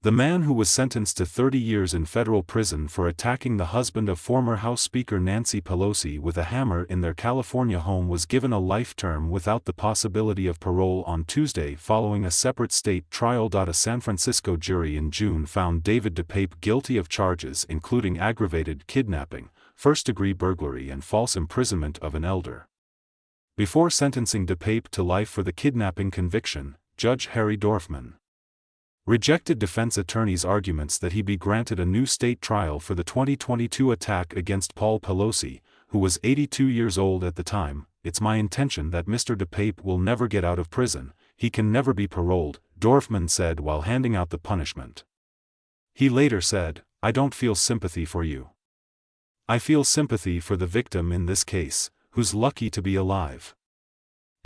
The man who was sentenced to 30 years in federal prison for attacking the husband of former House Speaker Nancy Pelosi with a hammer in their California home was given a life term without the possibility of parole on Tuesday following a separate state trial. A San Francisco jury in June found David DePape guilty of charges including aggravated kidnapping, first-degree burglary and false imprisonment of an elder. Before sentencing DePape to life for the kidnapping conviction, Judge Harry Dorfman rejected defense attorneys' arguments that he be granted a new state trial for the 2022 attack against Paul Pelosi, who was 82 years old at the time. "It's my intention that Mr. DePape will never get out of prison, he can never be paroled," Dorfman said while handing out the punishment. He later said, "I don't feel sympathy for you. I feel sympathy for the victim in this case, who's lucky to be alive."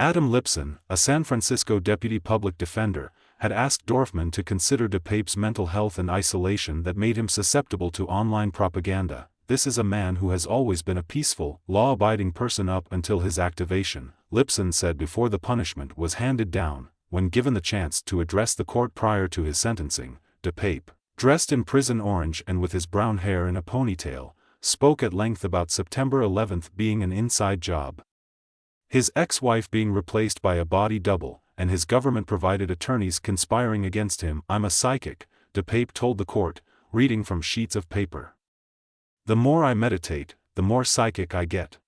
Adam Lipson, a San Francisco deputy public defender, had asked Dorfman to consider DePape's mental health and isolation that made him susceptible to online propaganda. "This is a man who has always been a peaceful, law-abiding person up until his activation," Lipson said before the punishment was handed down. When given the chance to address the court prior to his sentencing, DePape, dressed in prison orange and with his brown hair in a ponytail, spoke at length about September 11 being an inside job, his ex-wife being replaced by a body double, and his government-provided attorneys conspiring against him. "I'm a psychic," DePape told the court, reading from sheets of paper. "The more I meditate, the more psychic I get."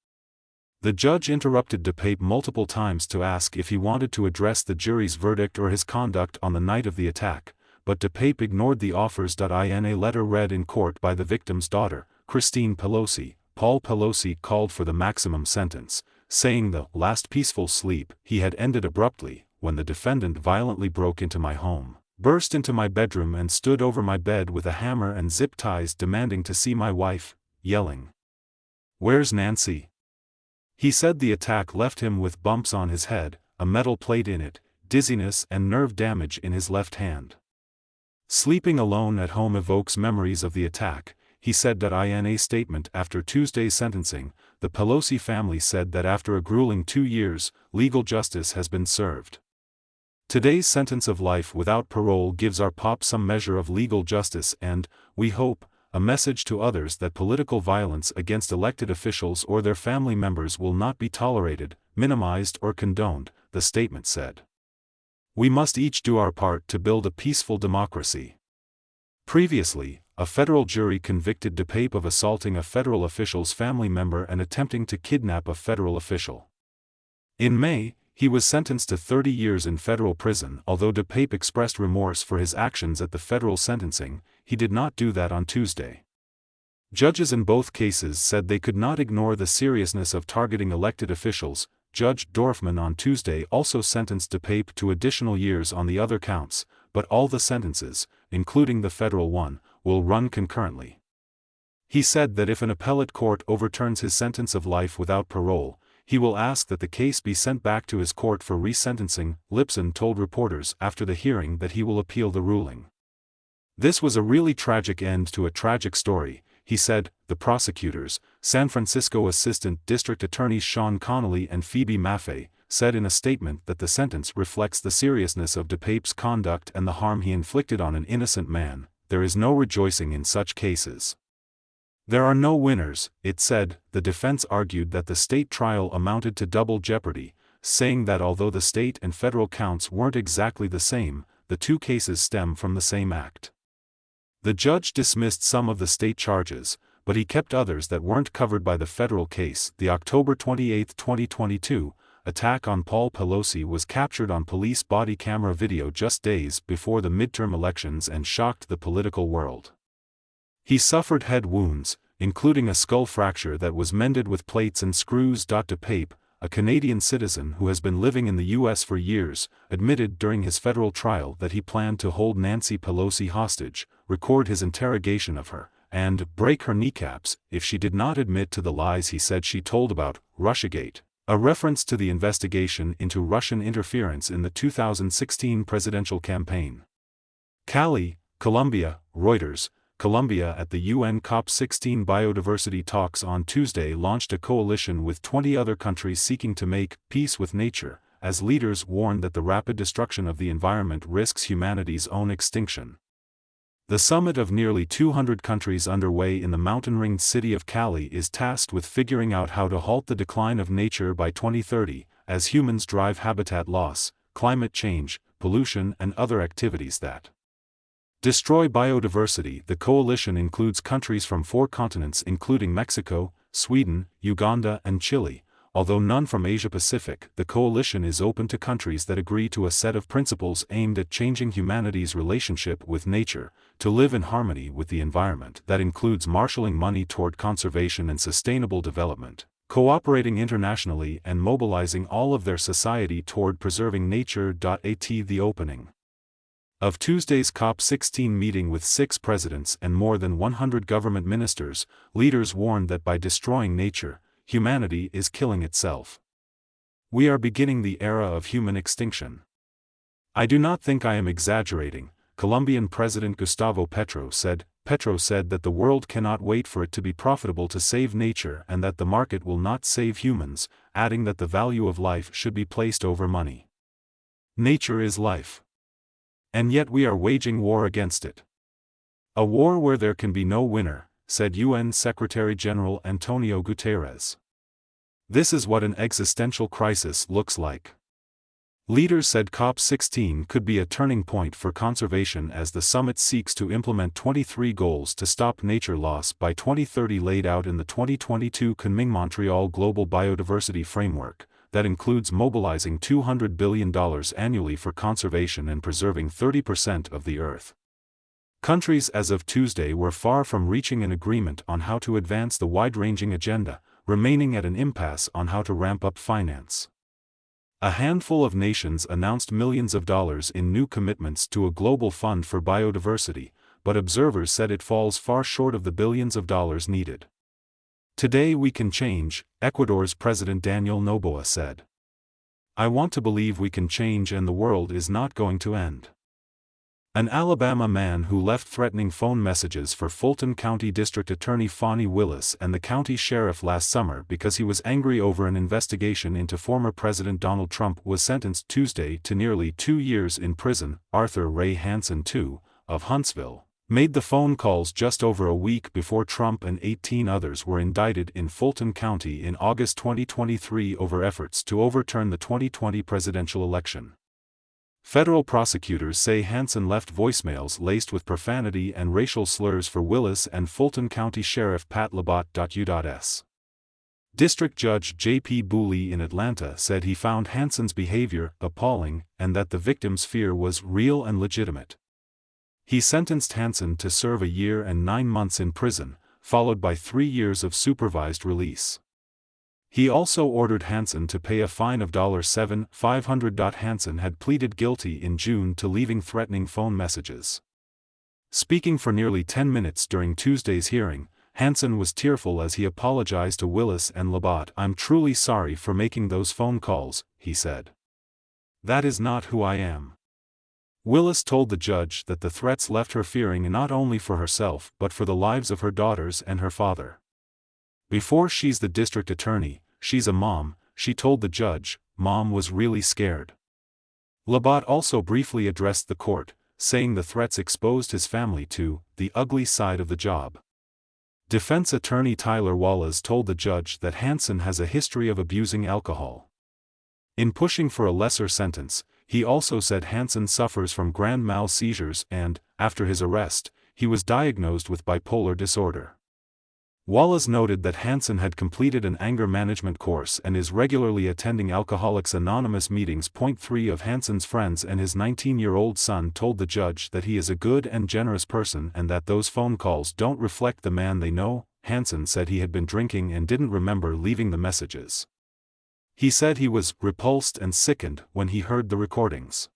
The judge interrupted DePape multiple times to ask if he wanted to address the jury's verdict or his conduct on the night of the attack, but DePape ignored the offers. In a letter read in court by the victim's daughter, Christine Pelosi, Paul Pelosi called for the maximum sentence, saying the last peaceful sleep he had ended abruptly when the defendant violently broke into my home, burst into my bedroom and stood over my bed with a hammer and zip ties demanding to see my wife, yelling, "Where's Nancy?" He said the attack left him with bumps on his head, a metal plate in it, dizziness and nerve damage in his left hand. Sleeping alone at home evokes memories of the attack, he said. In a statement after Tuesday's sentencing, the Pelosi family said that after a grueling 2 years, legal justice has been served. "Today's sentence of life without parole gives our pop some measure of legal justice and, we hope, a message to others that political violence against elected officials or their family members will not be tolerated, minimized or condoned," the statement said. "We must each do our part to build a peaceful democracy." Previously, a federal jury convicted DePape of assaulting a federal official's family member and attempting to kidnap a federal official. In May, he was sentenced to 30 years in federal prison. Although DePape expressed remorse for his actions at the federal sentencing, he did not do that on Tuesday. Judges in both cases said they could not ignore the seriousness of targeting elected officials. Judge Dorfman on Tuesday also sentenced DePape to additional years on the other counts, but all the sentences, including the federal one, will run concurrently. He said that if an appellate court overturns his sentence of life without parole, he will ask that the case be sent back to his court for resentencing. Lipson told reporters after the hearing that he will appeal the ruling. "This was a really tragic end to a tragic story," he said. The prosecutors, San Francisco Assistant District Attorneys Sean Connolly and Phoebe Maffei, said in a statement that the sentence reflects the seriousness of DePape's conduct and the harm he inflicted on an innocent man. "There is no rejoicing in such cases. There are no winners," it said. The defense argued that the state trial amounted to double jeopardy, saying that although the state and federal counts weren't exactly the same, the two cases stem from the same act. The judge dismissed some of the state charges, but he kept others that weren't covered by the federal case. The October 28, 2022, attack on Paul Pelosi was captured on police body camera video just days before the midterm elections and shocked the political world. He suffered head wounds, including a skull fracture that was mended with plates and screws. DePape, a Canadian citizen who has been living in the U.S. for years, admitted during his federal trial that he planned to hold Nancy Pelosi hostage, record his interrogation of her, and break her kneecaps if she did not admit to the lies he said she told about Russiagate, a reference to the investigation into Russian interference in the 2016 presidential campaign. Cali, Colombia, Reuters. Colombia at the UN COP16 biodiversity talks on Tuesday launched a coalition with 20 other countries seeking to make peace with nature, as leaders warned that the rapid destruction of the environment risks humanity's own extinction. The summit of nearly 200 countries underway in the mountain-ringed city of Cali is tasked with figuring out how to halt the decline of nature by 2030, as humans drive habitat loss, climate change, pollution and other activities that destroy biodiversity. The coalition includes countries from 4 continents including Mexico, Sweden, Uganda and Chile. Although none from Asia-Pacific, the coalition is open to countries that agree to a set of principles aimed at changing humanity's relationship with nature, to live in harmony with the environment. That includes marshalling money toward conservation and sustainable development, cooperating internationally and mobilizing all of their society toward preserving nature. At the opening of Tuesday's COP16 meeting with 6 presidents and more than 100 government ministers, leaders warned that by destroying nature, humanity is killing itself. We are beginning the era of human extinction. I do not think I am exaggerating, Colombian President Gustavo Petro said. Petro said that the world cannot wait for it to be profitable to save nature and that the market will not save humans, adding that the value of life should be placed over money. Nature is life. And yet we are waging war against it. A war where there can be no winner, said UN Secretary-General Antonio Guterres. This is what an existential crisis looks like. Leaders said COP16 could be a turning point for conservation as the summit seeks to implement 23 goals to stop nature loss by 2030 laid out in the 2022 Kunming-Montreal Global Biodiversity Framework, that includes mobilizing $200 billion annually for conservation and preserving 30% of the Earth. Countries as of Tuesday were far from reaching an agreement on how to advance the wide-ranging agenda, remaining at an impasse on how to ramp up finance. A handful of nations announced millions of dollars in new commitments to a global fund for biodiversity, but observers said it falls far short of the billions of dollars needed. Today we can change, Ecuador's President Daniel Noboa said. I want to believe we can change and the world is not going to end. An Alabama man who left threatening phone messages for Fulton County District Attorney Fani Willis and the county sheriff last summer because he was angry over an investigation into former President Donald Trump was sentenced Tuesday to nearly 2 years in prison. Arthur Ray Hansen, II, of Huntsville, made the phone calls just over a week before Trump and 18 others were indicted in Fulton County in August 2023 over efforts to overturn the 2020 presidential election. Federal prosecutors say Hansen left voicemails laced with profanity and racial slurs for Willis and Fulton County Sheriff Pat Labat.U.S. District Judge J.P. Booley in Atlanta said he found Hansen's behavior appalling and that the victim's fear was real and legitimate. He sentenced Hansen to serve 1 year and 9 months in prison, followed by 3 years of supervised release. He also ordered Hansen to pay a fine of $7,500. Hansen had pleaded guilty in June to leaving threatening phone messages. Speaking for nearly 10 minutes during Tuesday's hearing, Hansen was tearful as he apologized to Willis and Labat. I'm truly sorry for making those phone calls, he said. That is not who I am. Willis told the judge that the threats left her fearing not only for herself but for the lives of her daughters and her father. Before she's the district attorney, she's a mom, she told the judge. Mom was really scared. Labat also briefly addressed the court, saying the threats exposed his family to the ugly side of the job. Defense attorney Tyler Wallace told the judge that Hansen has a history of abusing alcohol. In pushing for a lesser sentence, he also said Hansen suffers from grand mal seizures and, after his arrest, he was diagnosed with bipolar disorder. Wallace noted that Hansen had completed an anger management course and is regularly attending Alcoholics Anonymous meetings. 3 of Hansen's friends and his 19-year-old son told the judge that he is a good and generous person and that those phone calls don't reflect the man they know. Hansen said he had been drinking and didn't remember leaving the messages. He said he was repulsed and sickened when he heard the recordings.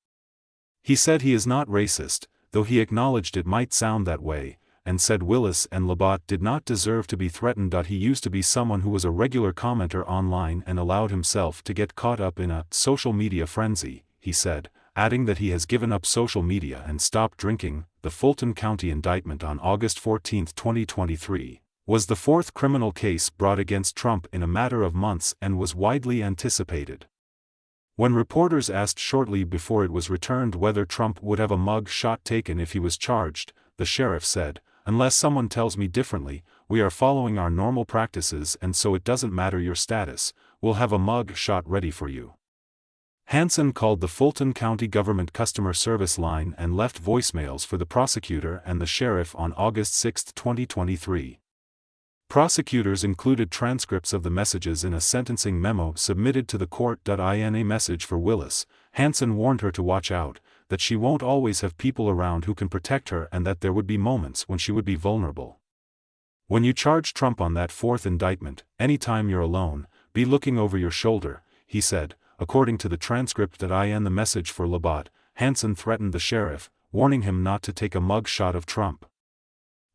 He said he is not racist, though he acknowledged it might sound that way, and said Willis and Labat did not deserve to be threatened. He used to be someone who was a regular commenter online and allowed himself to get caught up in a social media frenzy, he said, adding that he has given up social media and stopped drinking. The Fulton County indictment on August 14, 2023, was the 4th criminal case brought against Trump in a matter of months and was widely anticipated. When reporters asked shortly before it was returned whether Trump would have a mug shot taken if he was charged, the sheriff said, "Unless someone tells me differently, we are following our normal practices and so it doesn't matter your status, we'll have a mug shot ready for you." Hansen called the Fulton County Government Customer Service line and left voicemails for the prosecutor and the sheriff on August 6, 2023. Prosecutors included transcripts of the messages in a sentencing memo submitted to the court. In a message for Willis, Hansen warned her to watch out, that she won't always have people around who can protect her and that there would be moments when she would be vulnerable. "When you charge Trump on that fourth indictment, anytime you're alone, be looking over your shoulder," he said. According to the transcript. In the message for Labatt, Hansen threatened the sheriff, warning him not to take a mug shot of Trump.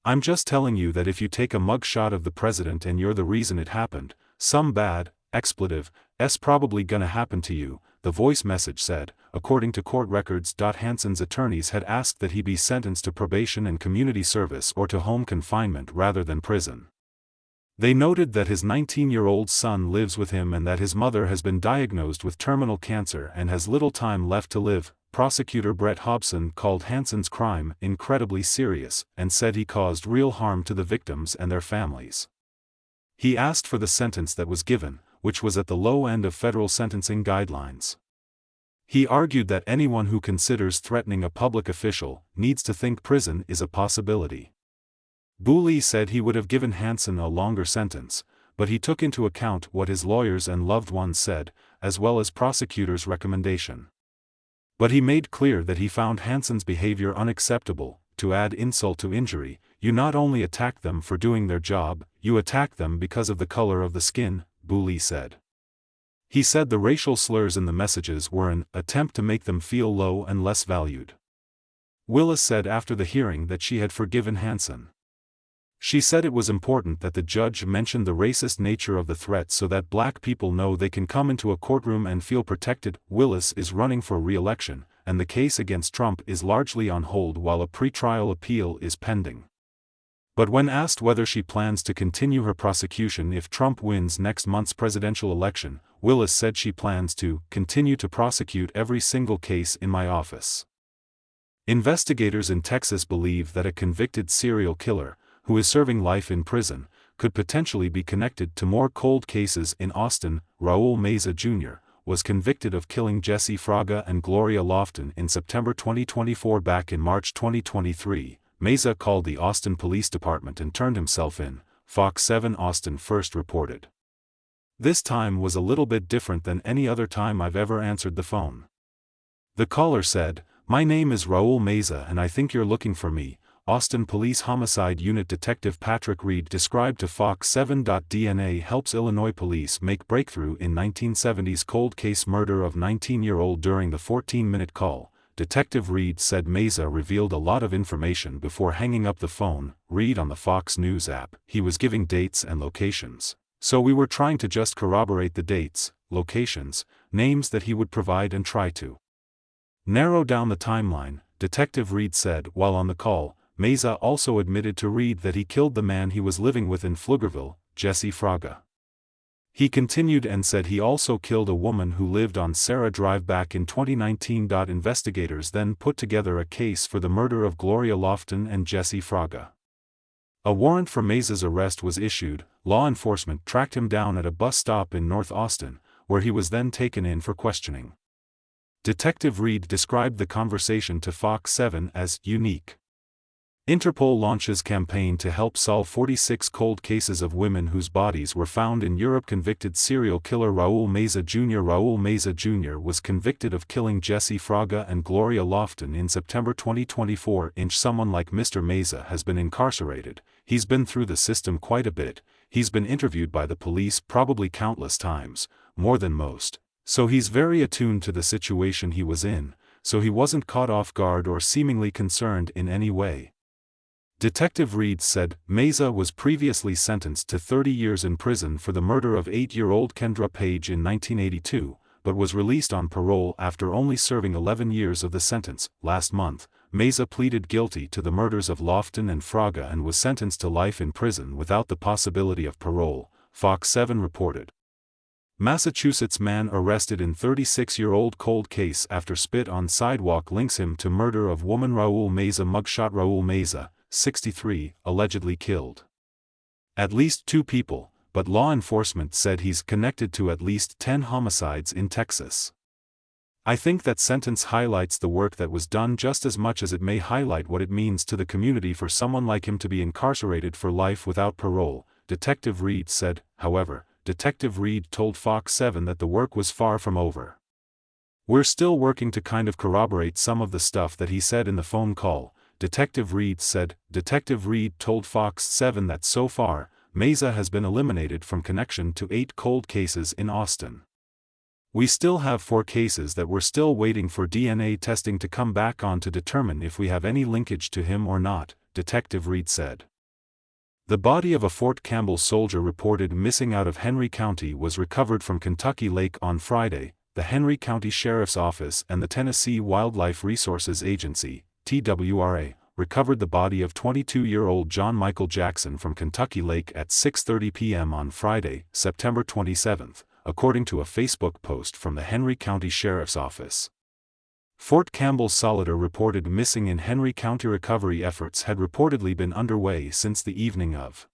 "I'm just telling you that if you take a mug shot of the president and you're the reason it happened, some bad, expletive, s probably gonna happen to you," the voice message said. According to court records. Hansen's attorneys had asked that he be sentenced to probation and community service or to home confinement rather than prison. They noted that his 19-year-old son lives with him and that his mother has been diagnosed with terminal cancer and has little time left to live. Prosecutor Brett Hobson called Hansen's crime incredibly serious and said he caused real harm to the victims and their families. He asked for the sentence that was given, which was at the low end of federal sentencing guidelines. He argued that anyone who considers threatening a public official needs to think prison is a possibility. Booley said he would have given Hansen a longer sentence, but he took into account what his lawyers and loved ones said, as well as prosecutors' recommendation. But he made clear that he found Hansen's behavior unacceptable. To add insult to injury, you not only attack them for doing their job, you attack them because of the color of the skin, Booley said. He said the racial slurs in the messages were an attempt to make them feel low and less valued. Willis said after the hearing that she had forgiven Hansen. She said it was important that the judge mentioned the racist nature of the threat so that black people know they can come into a courtroom and feel protected. Willis is running for re-election, and the case against Trump is largely on hold while a pretrial appeal is pending. But when asked whether she plans to continue her prosecution if Trump wins next month's presidential election, Willis said she plans to continue to prosecute every single case in my office. Investigators in Texas believe that a convicted serial killer, who is serving life in prison, could potentially be connected to more cold cases in Austin. Raul Meza Jr. was convicted of killing Jesse Fraga and Gloria Lofton in September 2024. Back in March 2023, Meza called the Austin Police Department and turned himself in, Fox 7 Austin first reported. "This time was a little bit different than any other time I've ever answered the phone." The caller said, "My name is Raul Meza and I think you're looking for me," Austin Police Homicide Unit Detective Patrick Reed described to Fox 7. DNA helps Illinois police make breakthrough in 1970s cold case murder of 19-year-old. During the 14-minute call, Detective Reed said Meza revealed a lot of information before hanging up the phone. Reed on the Fox News app, "He was giving dates and locations. So we were trying to just corroborate the dates, locations, names that he would provide and try to narrow down the timeline," Detective Reed said. While on the call, Meza also admitted to Reed that he killed the man he was living with in Pflugerville, Jesse Fraga. He continued and said he also killed a woman who lived on Sarah Drive back in 2019. Investigators then put together a case for the murder of Gloria Lofton and Jesse Fraga. A warrant for Meza's arrest was issued. Law enforcement tracked him down at a bus stop in North Austin, where he was then taken in for questioning. Detective Reed described the conversation to Fox 7 as unique. Interpol launches campaign to help solve 46 cold cases of women whose bodies were found in Europe. Convicted serial killer Raul Meza Jr. Raul Meza Jr. was convicted of killing Jesse Fraga and Gloria Lofton in September 2024. Someone like Mr. Meza has been incarcerated. He's been through the system quite a bit. He's been interviewed by the police probably countless times, more than most. So he's very attuned to the situation he was in, so he wasn't caught off guard or seemingly concerned in any way. Detective Reed said Meza was previously sentenced to 30 years in prison for the murder of 8-year-old Kendra Page in 1982, but was released on parole after only serving 11 years of the sentence. Last month, Meza pleaded guilty to the murders of Lofton and Fraga and was sentenced to life in prison without the possibility of parole, Fox 7 reported. Massachusetts man arrested in 36-year-old cold case after spit on sidewalk links him to murder of woman. Raul Meza mugshot. Raul Meza, 63, allegedly killed at least 2 people, but law enforcement said he's connected to at least 10 homicides in Texas. I think that sentence highlights the work that was done just as much as it may highlight what it means to the community for someone like him to be incarcerated for life without parole, Detective Reed said. However, Detective Reed told Fox 7 that the work was far from over. "We're still working to kind of corroborate some of the stuff that he said in the phone call," Detective Reed said. Detective Reed told Fox 7 that so far, Meza has been eliminated from connection to 8 cold cases in Austin. "We still have 4 cases that we're still waiting for DNA testing to come back on to determine if we have any linkage to him or not," Detective Reed said. The body of a Fort Campbell soldier reported missing out of Henry County was recovered from Kentucky Lake on Friday. The Henry County Sheriff's Office and the Tennessee Wildlife Resources Agency, TWRA, recovered the body of 22-year-old John Michael Jackson from Kentucky Lake at 6:30 p.m. on Friday, September 27, according to a Facebook post from the Henry County Sheriff's Office. Fort Campbell Solider reported missing in Henry County. Recovery efforts had reportedly been underway since the evening of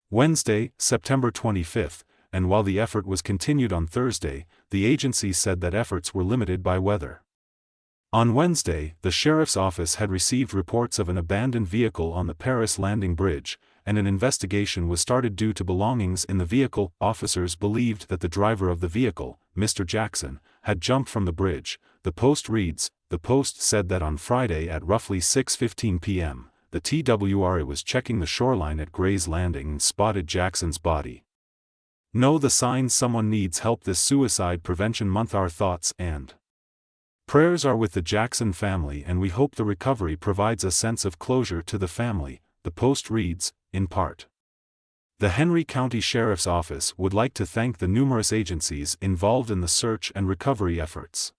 Wednesday, September 25, and while the effort was continued on Thursday, the agency said that efforts were limited by weather. On Wednesday, the sheriff's office had received reports of an abandoned vehicle on the Paris Landing Bridge, and an investigation was started due to belongings in the vehicle. Officers believed that the driver of the vehicle, Mr. Jackson, had jumped from the bridge. The Post reads, the Post said that on Friday at roughly 6:15 p.m., the TWRA was checking the shoreline at Gray's Landing and spotted Jackson's body. "Know the signs someone needs help this Suicide Prevention Month. Our thoughts and prayers are with the Jackson family, and we hope the recovery provides a sense of closure to the family," the Post reads, in part. The Henry County Sheriff's Office would like to thank the numerous agencies involved in the search and recovery efforts.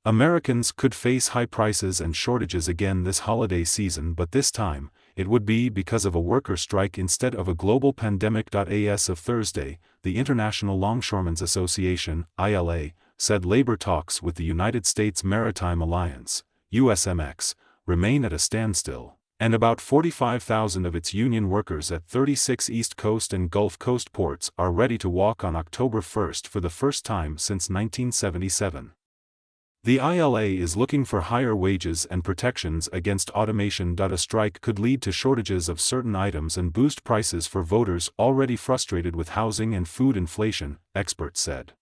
Americans could face high prices and shortages again this holiday season, but this time, it would be because of a worker strike instead of a global pandemic. As of Thursday, the International Longshoremen's Association, ILA, said labor talks with the United States Maritime Alliance, USMX, remain at a standstill, and about 45,000 of its union workers at 36 East Coast and Gulf Coast ports are ready to walk on October 1 for the first time since 1977. The ILA is looking for higher wages and protections against automation. A strike could lead to shortages of certain items and boost prices for voters already frustrated with housing and food inflation, experts said.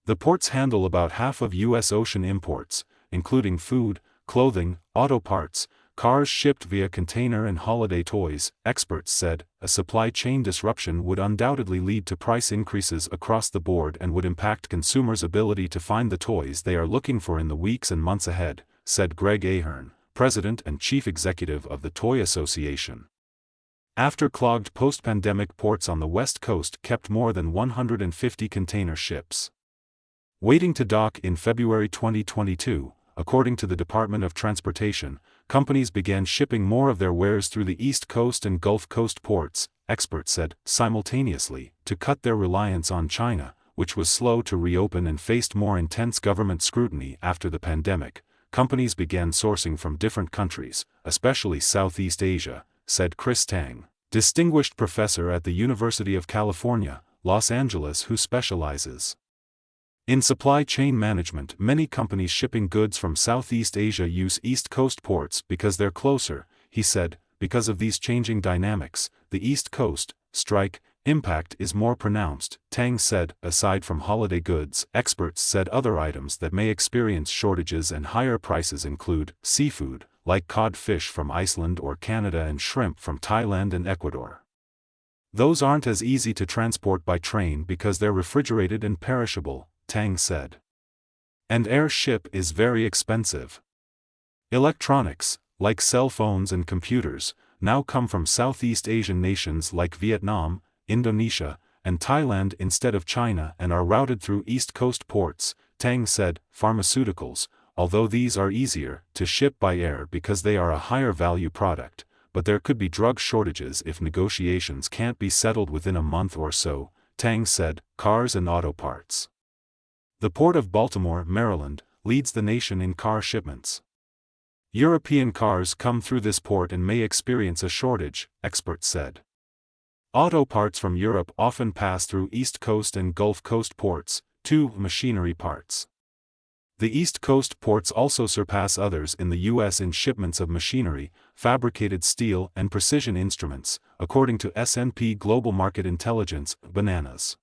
The ports handle about half of U.S. ocean imports, including food, clothing, auto parts, cars shipped via container and holiday toys. Experts said a supply chain disruption would undoubtedly lead to price increases across the board and would impact consumers' ability to find the toys they are looking for in the weeks and months ahead, said Greg Ahern, president and chief executive of the Toy Association. After clogged post-pandemic ports on the West Coast kept more than 150 container ships waiting to dock in February 2022, according to the Department of Transportation, companies began shipping more of their wares through the East Coast and Gulf Coast ports, experts said, simultaneously, to cut their reliance on China, which was slow to reopen and faced more intense government scrutiny after the pandemic. Companies began sourcing from different countries, especially Southeast Asia, said Chris Tang, distinguished professor at the University of California, Los Angeles who specializes in supply chain management. Many companies shipping goods from Southeast Asia use East Coast ports because they're closer, he said. Because of these changing dynamics, the East Coast strike impact is more pronounced, Tang said. Aside from holiday goods, experts said other items that may experience shortages and higher prices include seafood, like cod fish from Iceland or Canada and shrimp from Thailand and Ecuador. Those aren't as easy to transport by train because they're refrigerated and perishable, Tang said. And air ship is very expensive. Electronics, like cell phones and computers, now come from Southeast Asian nations like Vietnam, Indonesia, and Thailand instead of China and are routed through East Coast ports, Tang said. Pharmaceuticals, although these are easier to ship by air because they are a higher value product, but there could be drug shortages if negotiations can't be settled within a month or so, Tang said, cars and auto parts. The Port of Baltimore, Maryland, leads the nation in car shipments. European cars come through this port and may experience a shortage, experts said. Auto parts from Europe often pass through East Coast and Gulf Coast ports, too. Machinery parts. The East Coast ports also surpass others in the U.S. in shipments of machinery, fabricated steel and precision instruments, according to S&P Global Market Intelligence. Bananas.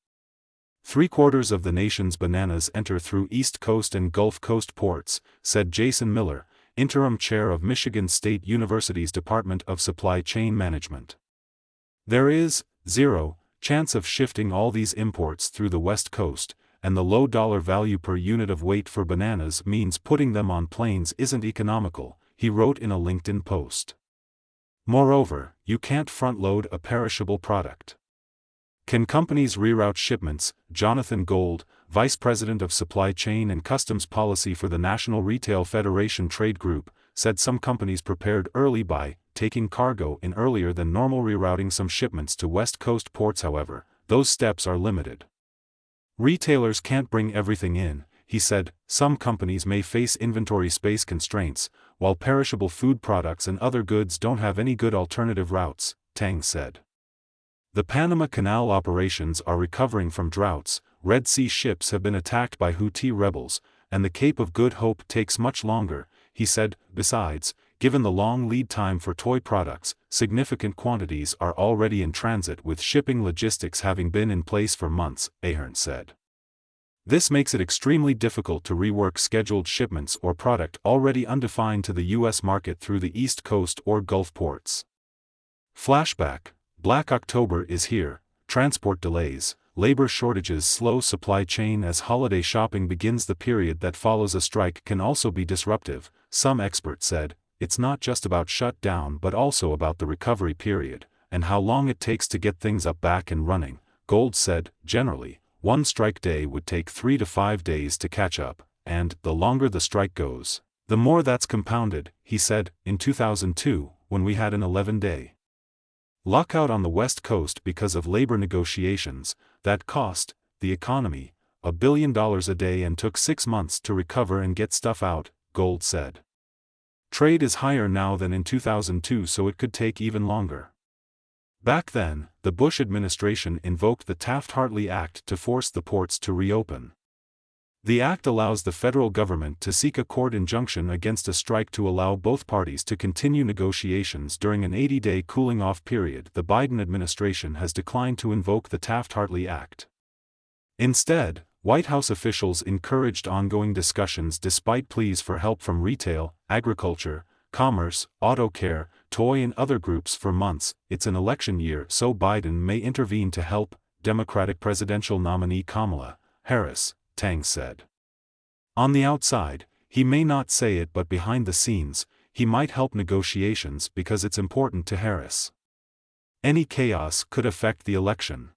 3/4 of the nation's bananas enter through East Coast and Gulf Coast ports, said Jason Miller, interim chair of Michigan State University's Department of Supply Chain Management. There is zero chance of shifting all these imports through the West Coast, and the low dollar value per unit of weight for bananas means putting them on planes isn't economical, he wrote in a LinkedIn post. Moreover, you can't front-load a perishable product. Can companies reroute shipments? Jonathan Gold, Vice President of Supply Chain and Customs Policy for the National Retail Federation Trade Group, said some companies prepared early by taking cargo in earlier than normal. Rerouting some shipments to West Coast ports, however, those steps are limited. Retailers can't bring everything in, he said. Some companies may face inventory space constraints, while perishable food products and other goods don't have any good alternative routes, Tang said. The Panama Canal operations are recovering from droughts, Red Sea ships have been attacked by Houthi rebels, and the Cape of Good Hope takes much longer, he said. Besides, given the long lead time for toy products, significant quantities are already in transit with shipping logistics having been in place for months, Ahern said. This makes it extremely difficult to rework scheduled shipments or product already undefined to the U.S. market through the East Coast or Gulf ports. Flashback: Black October is here, transport delays, labor shortages slow supply chain. As holiday shopping begins, the period that follows a strike can also be disruptive, some experts said. It's not just about shutdown but also about the recovery period, and how long it takes to get things up back and running, Gold said. Generally, one strike day would take 3 to 5 days to catch up, and the longer the strike goes, the more that's compounded, he said. In 2002, when we had an 11-day lockout on the West Coast because of labor negotiations, that cost the economy $1 billion a day and took 6 months to recover and get stuff out, Gold said. Trade is higher now than in 2002, so it could take even longer. Back then, the Bush administration invoked the Taft-Hartley Act to force the ports to reopen. The act allows the federal government to seek a court injunction against a strike to allow both parties to continue negotiations during an 80-day cooling-off period. The Biden administration has declined to invoke the Taft-Hartley Act. Instead, White House officials encouraged ongoing discussions despite pleas for help from retail, agriculture, commerce, auto care, toy and other groups for months. It's an election year, so Biden may intervene to help, Democratic presidential nominee Kamala Harris, Tang said. On the outside, he may not say it, but behind the scenes, he might help negotiations because it's important to Harris. Any chaos could affect the election.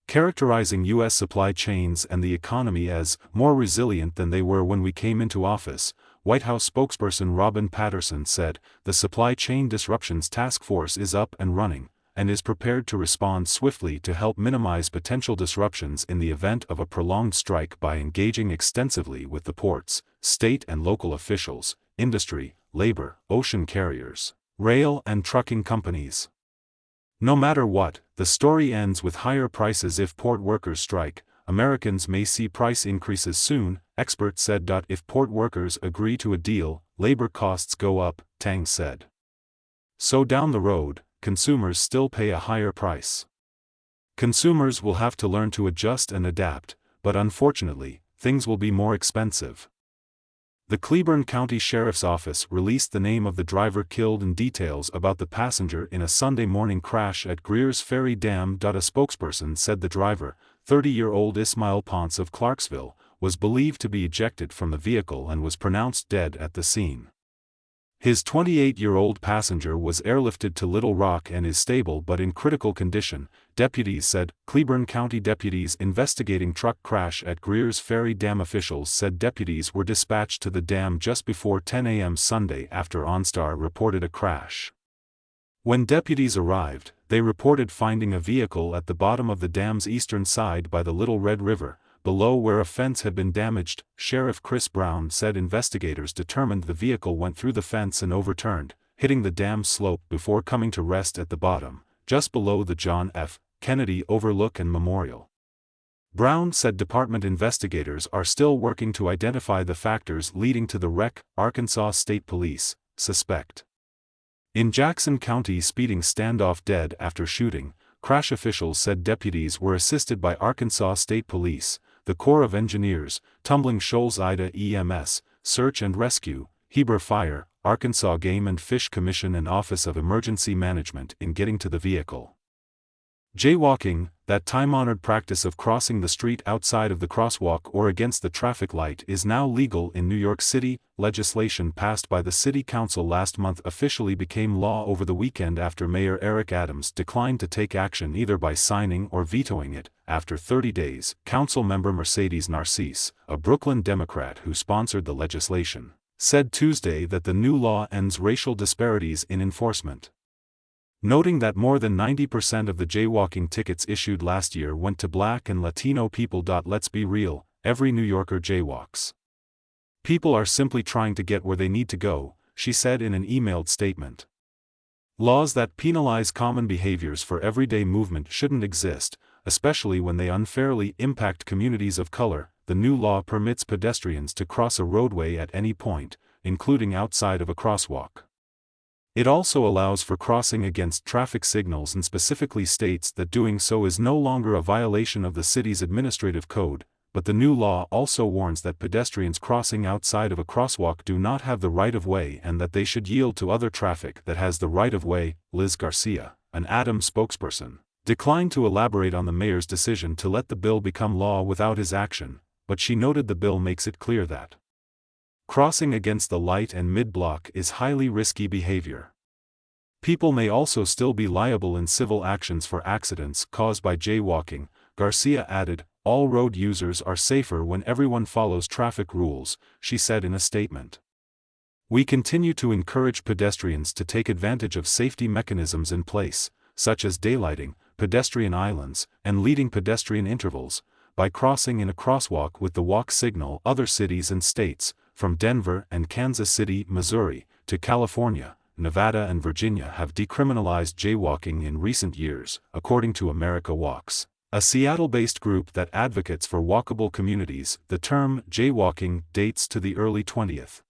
Characterizing U.S. supply chains and the economy as more resilient than they were when we came into office, White House spokesperson Robin Patterson said, the Supply Chain Disruptions Task Force is up and running, and is prepared to respond swiftly to help minimize potential disruptions in the event of a prolonged strike by engaging extensively with the ports, state and local officials, industry, labor, ocean carriers, rail and trucking companies. No matter what, the story ends with higher prices. If port workers strike, Americans may see price increases soon, experts said. If port workers agree to a deal, labor costs go up, Tang said. So down the road, consumers still pay a higher price. Consumers will have to learn to adjust and adapt, but unfortunately, things will be more expensive. The Cleburne County Sheriff's Office released the name of the driver killed and details about the passenger in a Sunday morning crash at Greer's Ferry Dam. A spokesperson said the driver, 30-year-old Ismail Ponce of Clarksville, was believed to be ejected from the vehicle and was pronounced dead at the scene. His 28-year-old passenger was airlifted to Little Rock and is stable but in critical condition, deputies said. Cleburne County deputies investigating truck crash at Greer's Ferry Dam. Officials said deputies were dispatched to the dam just before 10 a.m. Sunday after OnStar reported a crash. When deputies arrived, they reported finding a vehicle at the bottom of the dam's eastern side by the Little Red River, below where a fence had been damaged. Sheriff Chris Brown said investigators determined the vehicle went through the fence and overturned, hitting the dam slope before coming to rest at the bottom, just below the John F. Kennedy Overlook and Memorial. Brown said department investigators are still working to identify the factors leading to the wreck. Arkansas State Police suspect. In Jackson County speeding standoff dead after shooting, crash officials said deputies were assisted by Arkansas State Police, the Corps of Engineers, Tumbling Shoals Ida EMS, Search and Rescue, Heber Fire, Arkansas Game and Fish Commission and Office of Emergency Management in getting to the vehicle. Jaywalking, that time-honored practice of crossing the street outside of the crosswalk or against the traffic light, is now legal in New York City. Legislation passed by the City Council last month officially became law over the weekend after Mayor Eric Adams declined to take action either by signing or vetoing it. After 30 days, Council member Mercedes Narcisse, a Brooklyn Democrat who sponsored the legislation, said Tuesday that the new law ends racial disparities in enforcement, noting that more than 90% of the jaywalking tickets issued last year went to Black and Latino people. Let's be real, every New Yorker jaywalks. People are simply trying to get where they need to go, she said in an emailed statement. Laws that penalize common behaviors for everyday movement shouldn't exist, especially when they unfairly impact communities of color. The new law permits pedestrians to cross a roadway at any point, including outside of a crosswalk. It also allows for crossing against traffic signals and specifically states that doing so is no longer a violation of the city's administrative code, but the new law also warns that pedestrians crossing outside of a crosswalk do not have the right-of-way and that they should yield to other traffic that has the right-of-way. Liz Garcia, an Adams spokesperson, declined to elaborate on the mayor's decision to let the bill become law without his action, but she noted the bill makes it clear that crossing against the light and mid-block is highly risky behavior. People may also still be liable in civil actions for accidents caused by jaywalking. Garcia added, all road users are safer when everyone follows traffic rules, she said in a statement. We continue to encourage pedestrians to take advantage of safety mechanisms in place, such as daylighting, pedestrian islands, and leading pedestrian intervals, by crossing in a crosswalk with the walk signal. Other cities and states, from Denver and Kansas City, Missouri, to California, Nevada and Virginia have decriminalized jaywalking in recent years, according to America Walks, a Seattle-based group that advocates for walkable communities. The term jaywalking dates to the early 20th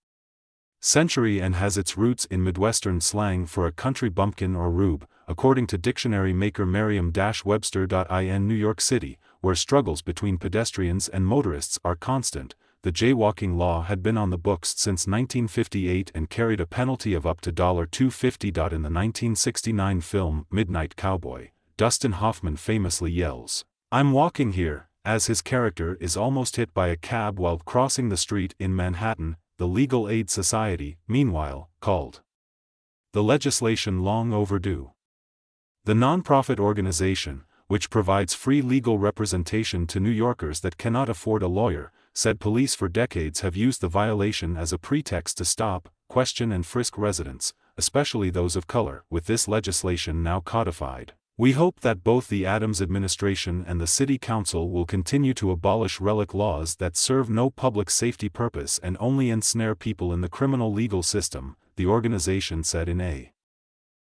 century and has its roots in Midwestern slang for a country bumpkin or rube, according to dictionary maker Merriam-Webster. In New York City, where struggles between pedestrians and motorists are constant, the jaywalking law had been on the books since 1958 and carried a penalty of up to $250. In the 1969 film Midnight Cowboy, Dustin Hoffman famously yells, "I'm walking here," as his character is almost hit by a cab while crossing the street in Manhattan. The Legal Aid Society, meanwhile, called the legislation long overdue. The nonprofit organization, which provides free legal representation to New Yorkers that cannot afford a lawyer, said police for decades have used the violation as a pretext to stop, question and frisk residents, especially those of color. With this legislation now codified, we hope that both the Adams administration and the City Council will continue to abolish relic laws that serve no public safety purpose and only ensnare people in the criminal legal system, the organization said in a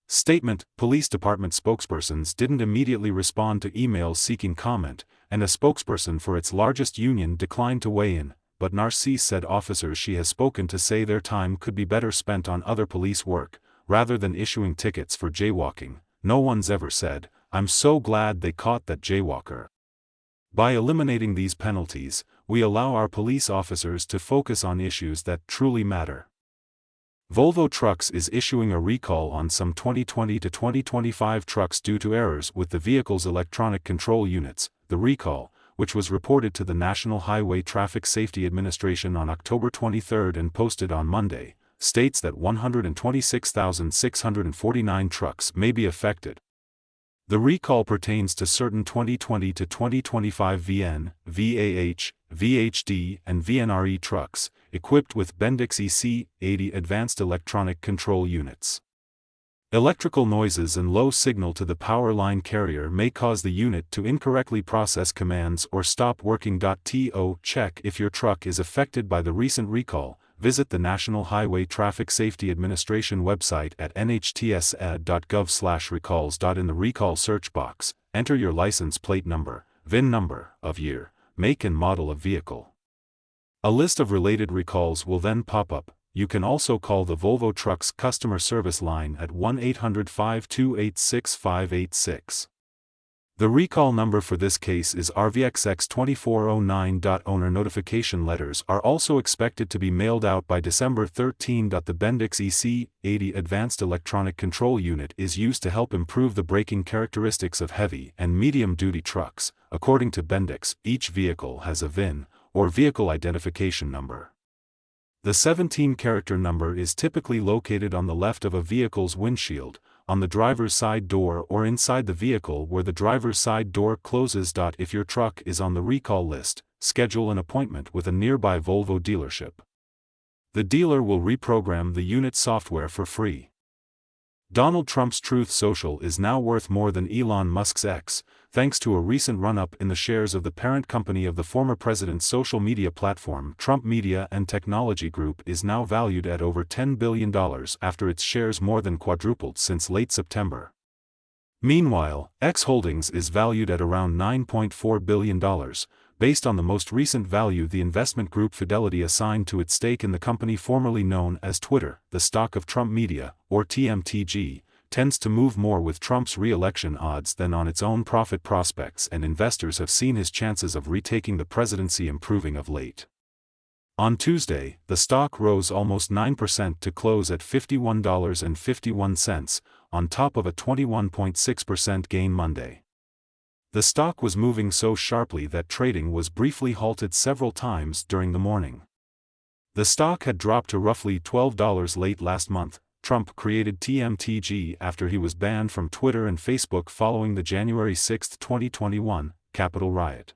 statement. Police department spokespersons didn't immediately respond to emails seeking comment, and a spokesperson for its largest union declined to weigh in, but Narcisse said officers she has spoken to say their time could be better spent on other police work, rather than issuing tickets for jaywalking. No one's ever said, "I'm so glad they caught that jaywalker." By eliminating these penalties, we allow our police officers to focus on issues that truly matter. Volvo Trucks is issuing a recall on some 2020 to 2025 trucks due to errors with the vehicle's electronic control units. The recall, which was reported to the National Highway Traffic Safety Administration on October 23 and posted on Monday, states that 126,649 trucks may be affected. The recall pertains to certain 2020 to 2025 VN, VAH, VHD, and VNRE trucks, equipped with Bendix EC80 advanced electronic control units. Electrical noises and low signal to the power line carrier may cause the unit to incorrectly process commands or stop working. To check if your truck is affected by the recent recall, visit the National Highway Traffic Safety Administration website at nhtsa.gov/recalls. In the recall search box, enter your license plate number, VIN number, of year, make and model of vehicle. A list of related recalls will then pop up. You can also call the Volvo Trucks customer service line at 1-800-528-6586. The recall number for this case is RVXX2409. Owner notification letters are also expected to be mailed out by December 13. The Bendix EC80 Advanced Electronic Control Unit is used to help improve the braking characteristics of heavy and medium-duty trucks. According to Bendix, each vehicle has a VIN, or vehicle identification number. The 17-character number is typically located on the left of a vehicle's windshield, on the driver's side door or inside the vehicle where the driver's side door closes. If your truck is on the recall list, schedule an appointment with a nearby Volvo dealership. The dealer will reprogram the unit software for free. Donald Trump's Truth Social is now worth more than Elon Musk's X, thanks to a recent run-up in the shares of the parent company of the former president's social media platform. Trump Media and Technology Group is now valued at over $10 billion after its shares more than quadrupled since late September. Meanwhile, X Holdings is valued at around $9.4 billion, based on the most recent value the investment group Fidelity assigned to its stake in the company formerly known as Twitter. The stock of Trump Media, or TMTG, tends to move more with Trump's re-election odds than on its own profit prospects, and investors have seen his chances of retaking the presidency improving of late. On Tuesday, the stock rose almost 9% to close at $51.51, on top of a 21.6% gain Monday. The stock was moving so sharply that trading was briefly halted several times during the morning. The stock had dropped to roughly $12 late last month. Trump created TMTG after he was banned from Twitter and Facebook following the January 6, 2021, Capitol riot.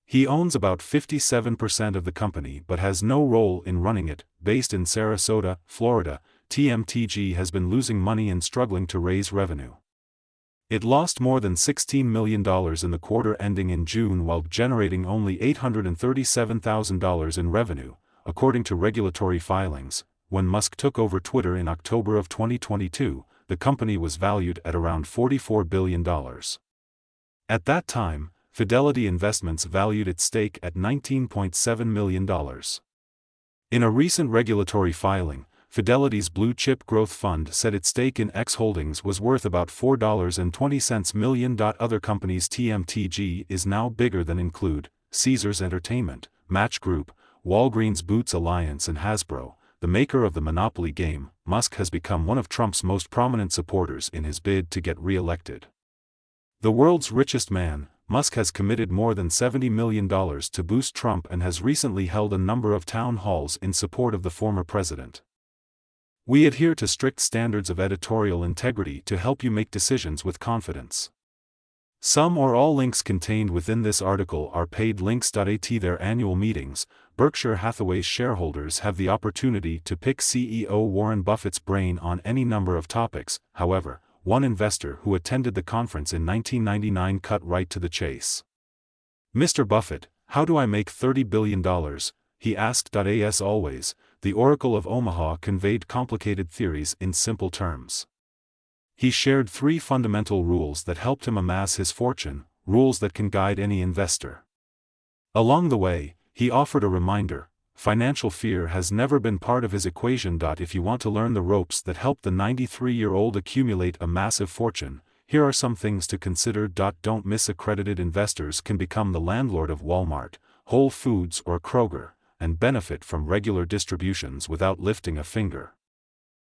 He owns about 57% of the company but has no role in running it. Based in Sarasota, Florida, TMTG has been losing money and struggling to raise revenue. It lost more than $16 million in the quarter ending in June while generating only $837,000 in revenue, according to regulatory filings. When Musk took over Twitter in October of 2022, the company was valued at around $44 billion. At that time, Fidelity Investments valued its stake at $19.7 million. In a recent regulatory filing, Fidelity's Blue Chip Growth Fund said its stake in X Holdings was worth about $4.20 million. Other companies TMTG is now bigger than include Caesars Entertainment, Match Group, Walgreens Boots Alliance and Hasbro, the maker of the Monopoly game. Musk has become one of Trump's most prominent supporters in his bid to get re-elected. The world's richest man, Musk has committed more than $70 million to boost Trump and has recently held a number of town halls in support of the former president. We adhere to strict standards of editorial integrity to help you make decisions with confidence. Some or all links contained within this article are paid links. At their annual meetings, Berkshire Hathaway's shareholders have the opportunity to pick CEO Warren Buffett's brain on any number of topics. However, one investor who attended the conference in 1999 cut right to the chase. "Mr. Buffett, how do I make $30 billion? He asked. As always, the Oracle of Omaha conveyed complicated theories in simple terms. He shared 3 fundamental rules that helped him amass his fortune, rules that can guide any investor. Along the way, he offered a reminder: financial fear has never been part of his equation. If you want to learn the ropes that helped the 93-year-old accumulate a massive fortune, here are some things to consider. Don't miss. Accredited investors can become the landlord of Walmart, Whole Foods or Kroger, and benefit from regular distributions without lifting a finger.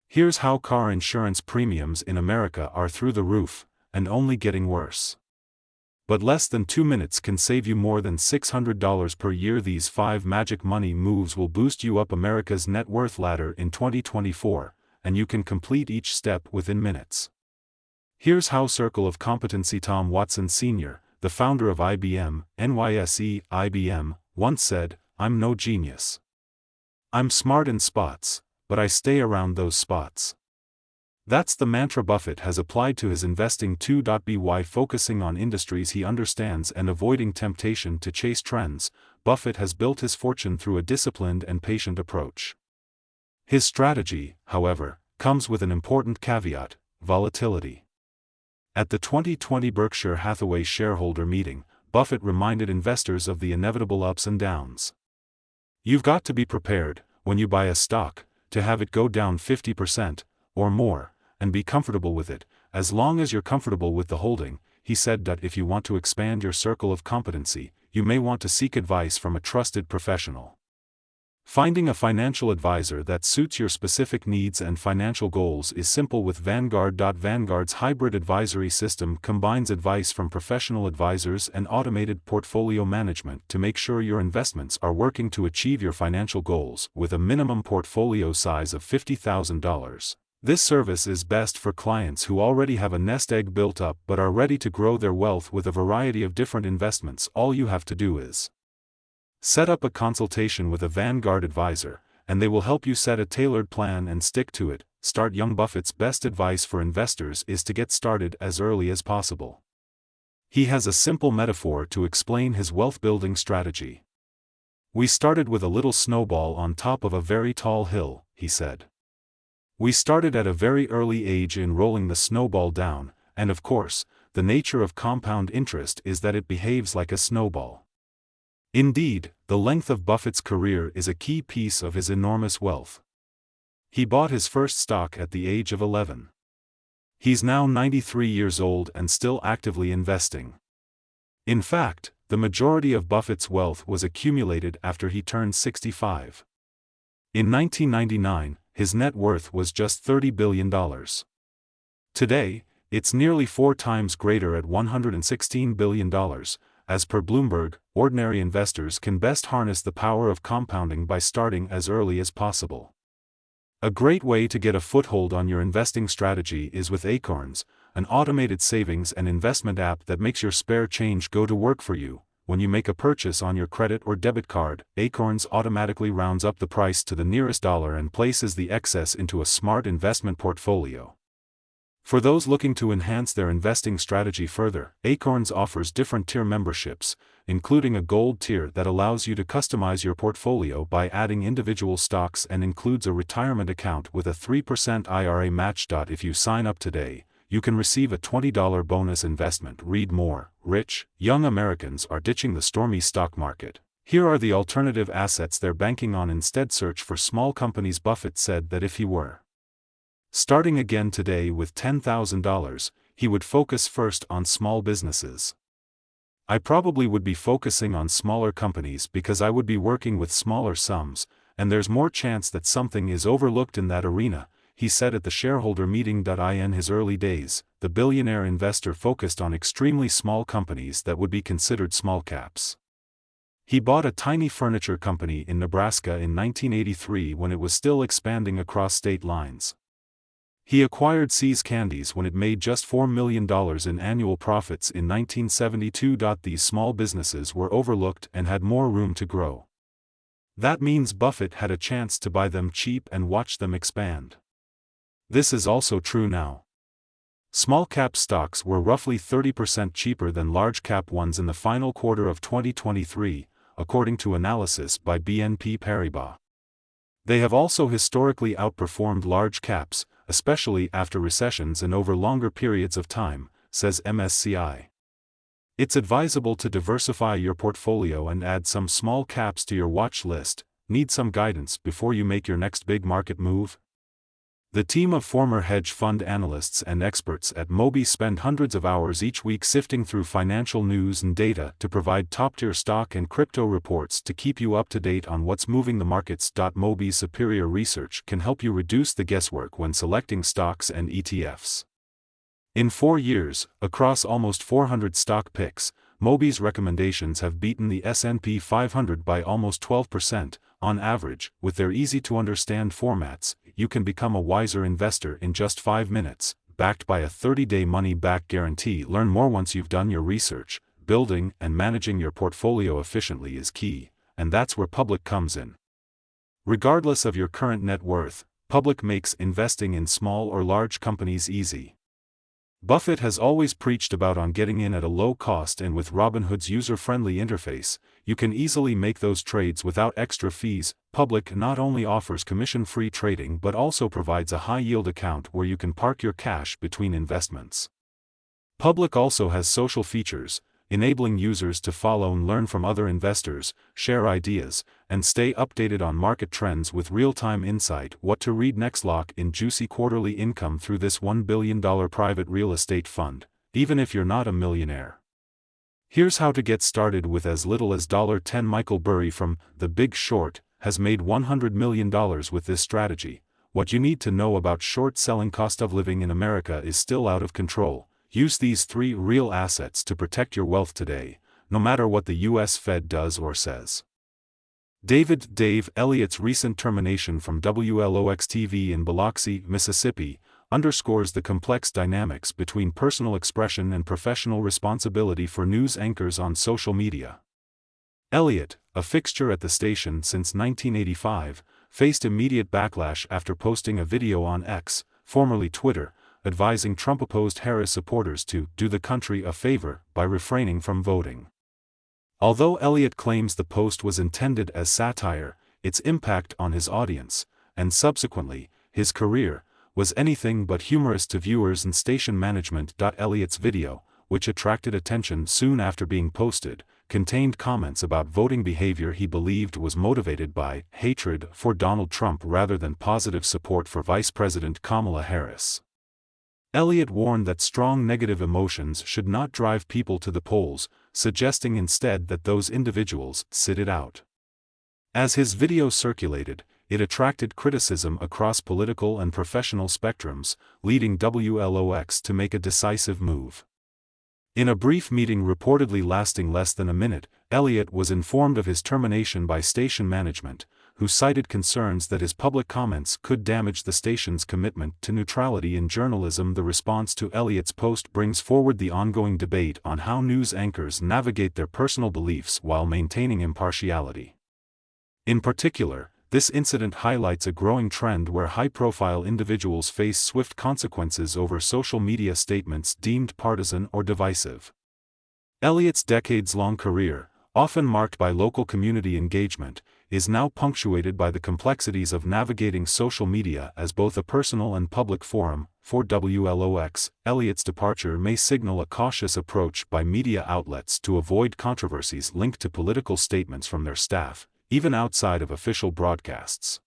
Here's how car insurance premiums in America are through the roof, and only getting worse. But less than 2 minutes can save you more than $600 per year. These 5 magic money moves will boost you up America's net worth ladder in 2024, and you can complete each step within minutes. Here's how. Circle of Competency. Tom Watson Sr., the founder of IBM, NYSE, IBM, once said, "I'm no genius. I'm smart in spots, but I stay around those spots." That's the mantra Buffett has applied to his investing too. By focusing on industries he understands and avoiding temptation to chase trends, Buffett has built his fortune through a disciplined and patient approach. His strategy, however, comes with an important caveat: volatility. At the 2020 Berkshire Hathaway shareholder meeting, Buffett reminded investors of the inevitable ups and downs. You've got to be prepared, when you buy a stock, to have it go down 50%, or more, and be comfortable with it, as long as you're comfortable with the holding. He said that if you want to expand your circle of competency, you may want to seek advice from a trusted professional. Finding a financial advisor that suits your specific needs and financial goals is simple with Vanguard. Vanguard's hybrid advisory system combines advice from professional advisors and automated portfolio management to make sure your investments are working to achieve your financial goals with a minimum portfolio size of $50,000. This service is best for clients who already have a nest egg built up but are ready to grow their wealth with a variety of different investments. All you have to do is set up a consultation with a Vanguard advisor, and they will help you set a tailored plan and stick to it. Start young. Buffett's best advice for investors is to get started as early as possible. He has a simple metaphor to explain his wealth-building strategy. We started with a little snowball on top of a very tall hill, he said. We started at a very early age in rolling the snowball down, and of course, the nature of compound interest is that it behaves like a snowball. Indeed, the length of Buffett's career is a key piece of his enormous wealth. He bought his first stock at the age of 11. He's now 93 years old and still actively investing. In fact, the majority of Buffett's wealth was accumulated after he turned 65. In 1999, his net worth was just $30 billion. Today, it's nearly 4 times greater at $116 billion. As per Bloomberg, ordinary investors can best harness the power of compounding by starting as early as possible. A great way to get a foothold on your investing strategy is with Acorns, an automated savings and investment app that makes your spare change go to work for you. When you make a purchase on your credit or debit card, Acorns automatically rounds up the price to the nearest dollar and places the excess into a smart investment portfolio. For those looking to enhance their investing strategy further, Acorns offers different tier memberships, including a gold tier that allows you to customize your portfolio by adding individual stocks and includes a retirement account with a 3% IRA match. If you sign up today, you can receive a $20 bonus investment. Read more. Rich, young Americans are ditching the stormy stock market. Here are the alternative assets they're banking on instead. Search for small companies. Buffett said that if he were starting again today with $10,000, he would focus first on small businesses. I probably would be focusing on smaller companies because I would be working with smaller sums, and there's more chance that something is overlooked in that arena, he said at the shareholder meeting. In his early days, the billionaire investor focused on extremely small companies that would be considered small caps. He bought a tiny furniture company in Nebraska in 1983 when it was still expanding across state lines. He acquired See's Candies when it made just $4 million in annual profits in 1972. These small businesses were overlooked and had more room to grow. That means Buffett had a chance to buy them cheap and watch them expand. This is also true now. Small-cap stocks were roughly 30% cheaper than large-cap ones in the final quarter of 2023, according to analysis by BNP Paribas. They have also historically outperformed large caps, especially after recessions and over longer periods of time, says MSCI. It's advisable to diversify your portfolio and add some small caps to your watch list. Need some guidance before you make your next big market move? The team of former hedge fund analysts and experts at Moby spend hundreds of hours each week sifting through financial news and data to provide top-tier stock and crypto reports to keep you up to date on what's moving the markets. Moby's superior research can help you reduce the guesswork when selecting stocks and ETFs. In 4 years, across almost 400 stock picks, Moby's recommendations have beaten the S&P 500 by almost 12%, on average. With their easy-to-understand formats, you can become a wiser investor in just 5 minutes, backed by a 30-day money-back guarantee. Learn more once you've done your research. Building and managing your portfolio efficiently is key, and that's where Public comes in. Regardless of your current net worth, public makes investing in small or large companies easy. Buffett has always preached about getting in at a low cost, and with Robinhood's user-friendly interface, you can easily make those trades without extra fees. Public not only offers commission-free trading but also provides a high-yield account where you can park your cash between investments. Public also has social features, enabling users to follow and learn from other investors, share ideas, and stay updated on market trends with real-time insight. What to read next? Lock in juicy quarterly income through this $1 billion private real estate fund, even if you're not a millionaire. Here's how to get started with as little as $10. Michael Burry from The Big Short has made $100 million with this strategy. What you need to know about short selling. Cost of living in America is still out of control. Use these 3 real assets to protect your wealth today, no matter what the US Fed does or says. Dave Elliott's recent termination from WLOX-TV in Biloxi, Mississippi, underscores the complex dynamics between personal expression and professional responsibility for news anchors on social media. Elliott, a fixture at the station since 1985, faced immediate backlash after posting a video on X, formerly Twitter, advising Trump-opposed Harris supporters to do the country a favor by refraining from voting. Although Elliott claims the post was intended as satire, its impact on his audience, and subsequently, his career, was anything but humorous to viewers and station management. Elliott's video, which attracted attention soon after being posted, contained comments about voting behavior he believed was motivated by hatred for Donald Trump rather than positive support for Vice President Kamala Harris. Elliott warned that strong negative emotions should not drive people to the polls, suggesting instead that those individuals sit it out. As his video circulated, it attracted criticism across political and professional spectrums, leading WLOX to make a decisive move. In a brief meeting reportedly lasting less than a minute, Elliott was informed of his termination by station management, who cited concerns that his public comments could damage the station's commitment to neutrality in journalism. The response to Elliott's post brings forward the ongoing debate on how news anchors navigate their personal beliefs while maintaining impartiality. In particular, this incident highlights a growing trend where high-profile individuals face swift consequences over social media statements deemed partisan or divisive. Elliott's decades-long career, often marked by local community engagement, is now punctuated by the complexities of navigating social media as both a personal and public forum. For WLOX, Elliott's departure may signal a cautious approach by media outlets to avoid controversies linked to political statements from their staff, even outside of official broadcasts.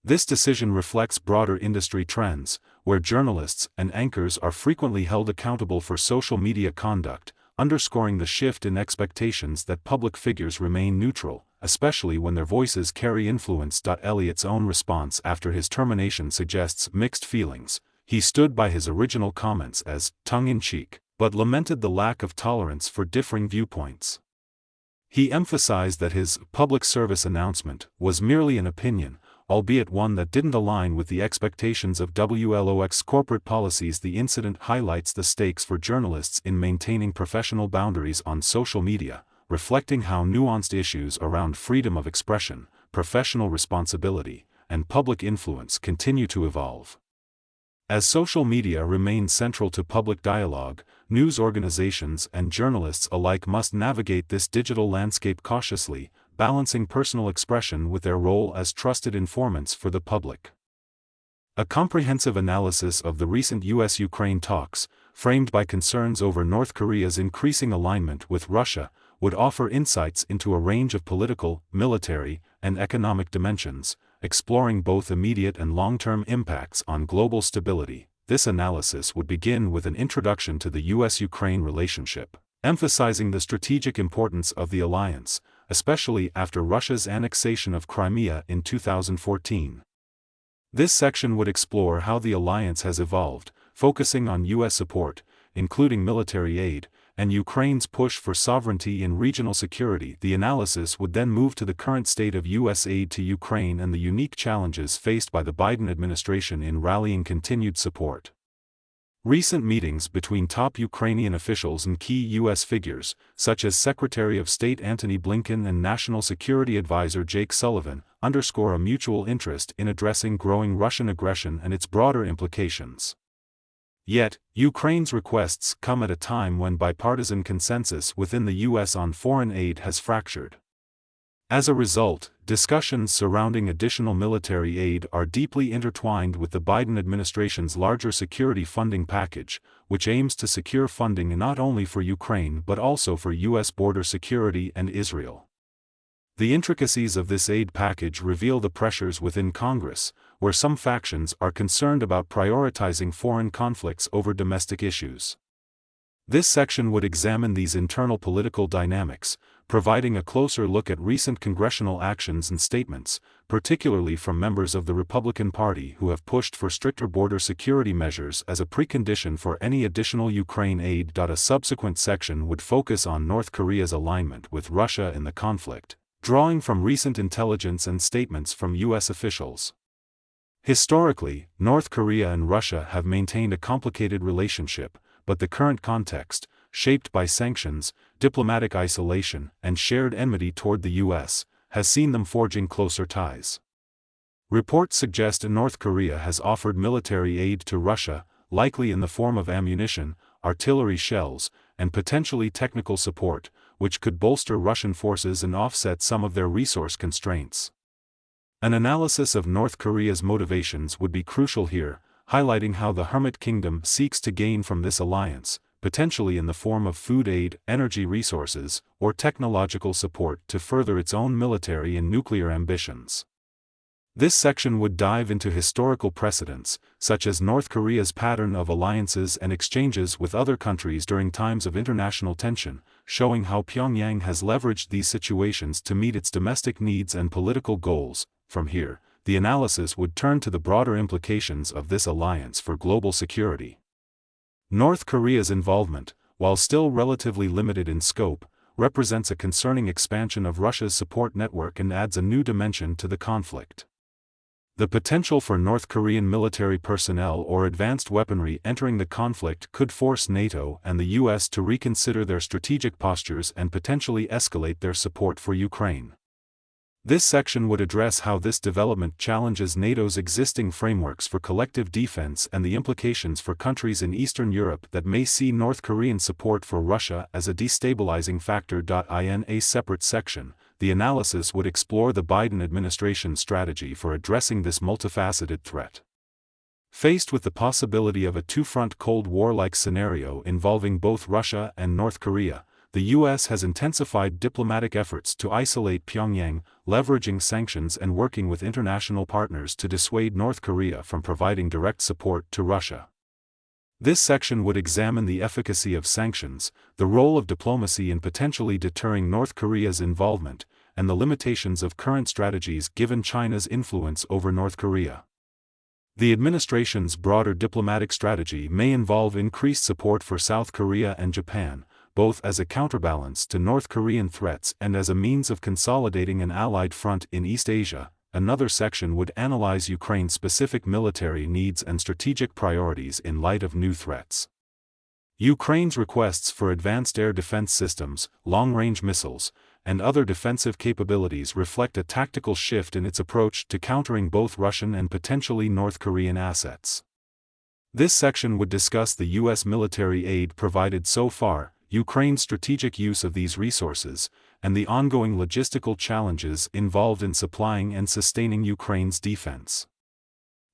This decision reflects broader industry trends, where journalists and anchors are frequently held accountable for social media conduct, underscoring the shift in expectations that public figures remain neutral, especially when their voices carry influence. Elliott's own response after his termination suggests mixed feelings. He stood by his original comments as tongue-in-cheek, but lamented the lack of tolerance for differing viewpoints. He emphasized that his public service announcement was merely an opinion, albeit one that didn't align with the expectations of WLOX corporate policies. The incident highlights the stakes for journalists in maintaining professional boundaries on social media, reflecting how nuanced issues around freedom of expression, professional responsibility, and public influence continue to evolve. As social media remains central to public dialogue, news organizations and journalists alike must navigate this digital landscape cautiously, balancing personal expression with their role as trusted informants for the public. A comprehensive analysis of the recent US-Ukraine talks, framed by concerns over North Korea's increasing alignment with Russia, would offer insights into a range of political, military, and economic dimensions, exploring both immediate and long-term impacts on global stability. This analysis would begin with an introduction to the US-Ukraine relationship, emphasizing the strategic importance of the alliance, especially after Russia's annexation of Crimea in 2014. This section would explore how the alliance has evolved, focusing on US support, including military aid, and Ukraine's push for sovereignty and regional security. The analysis would then move to the current state of US aid to Ukraine and the unique challenges faced by the Biden administration in rallying continued support. Recent meetings between top Ukrainian officials and key U.S. figures, such as Secretary of State Antony Blinken and National Security Advisor Jake Sullivan, underscore a mutual interest in addressing growing Russian aggression and its broader implications. Yet, Ukraine's requests come at a time when bipartisan consensus within the U.S. on foreign aid has fractured. As a result, discussions surrounding additional military aid are deeply intertwined with the Biden administration's larger security funding package, which aims to secure funding not only for Ukraine but also for U.S. border security and Israel. The intricacies of this aid package reveal the pressures within Congress, where some factions are concerned about prioritizing foreign conflicts over domestic issues. This section would examine these internal political dynamics, providing a closer look at recent congressional actions and statements, particularly from members of the Republican Party who have pushed for stricter border security measures as a precondition for any additional Ukraine aid. A subsequent section would focus on North Korea's alignment with Russia in the conflict, drawing from recent intelligence and statements from U.S. officials. Historically, North Korea and Russia have maintained a complicated relationship, but the current context, shaped by sanctions, diplomatic isolation, and shared enmity toward the U.S., has seen them forging closer ties. Reports suggest North Korea has offered military aid to Russia, likely in the form of ammunition, artillery shells, and potentially technical support, which could bolster Russian forces and offset some of their resource constraints. An analysis of North Korea's motivations would be crucial here, highlighting how the Hermit Kingdom seeks to gain from this alliance, potentially in the form of food aid, energy resources, or technological support to further its own military and nuclear ambitions. This section would dive into historical precedents, such as North Korea's pattern of alliances and exchanges with other countries during times of international tension, showing how Pyongyang has leveraged these situations to meet its domestic needs and political goals. From here, the analysis would turn to the broader implications of this alliance for global security. North Korea's involvement, while still relatively limited in scope, represents a concerning expansion of Russia's support network and adds a new dimension to the conflict. The potential for North Korean military personnel or advanced weaponry entering the conflict could force NATO and the U.S. to reconsider their strategic postures and potentially escalate their support for Ukraine. This section would address how this development challenges NATO's existing frameworks for collective defense and the implications for countries in Eastern Europe that may see North Korean support for Russia as a destabilizing factor. In a separate section, the analysis would explore the Biden administration's strategy for addressing this multifaceted threat. Faced with the possibility of a two-front Cold War-like scenario involving both Russia and North Korea, the U.S. has intensified diplomatic efforts to isolate Pyongyang, leveraging sanctions and working with international partners to dissuade North Korea from providing direct support to Russia. This section would examine the efficacy of sanctions, the role of diplomacy in potentially deterring North Korea's involvement, and the limitations of current strategies given China's influence over North Korea. The administration's broader diplomatic strategy may involve increased support for South Korea and Japan, both as a counterbalance to North Korean threats and as a means of consolidating an allied front in East Asia. Another section would analyze Ukraine's specific military needs and strategic priorities in light of new threats. Ukraine's requests for advanced air defense systems, long-range missiles, and other defensive capabilities reflect a tactical shift in its approach to countering both Russian and potentially North Korean assets. This section would discuss the U.S. military aid provided so far, Ukraine's strategic use of these resources, and the ongoing logistical challenges involved in supplying and sustaining Ukraine's defense.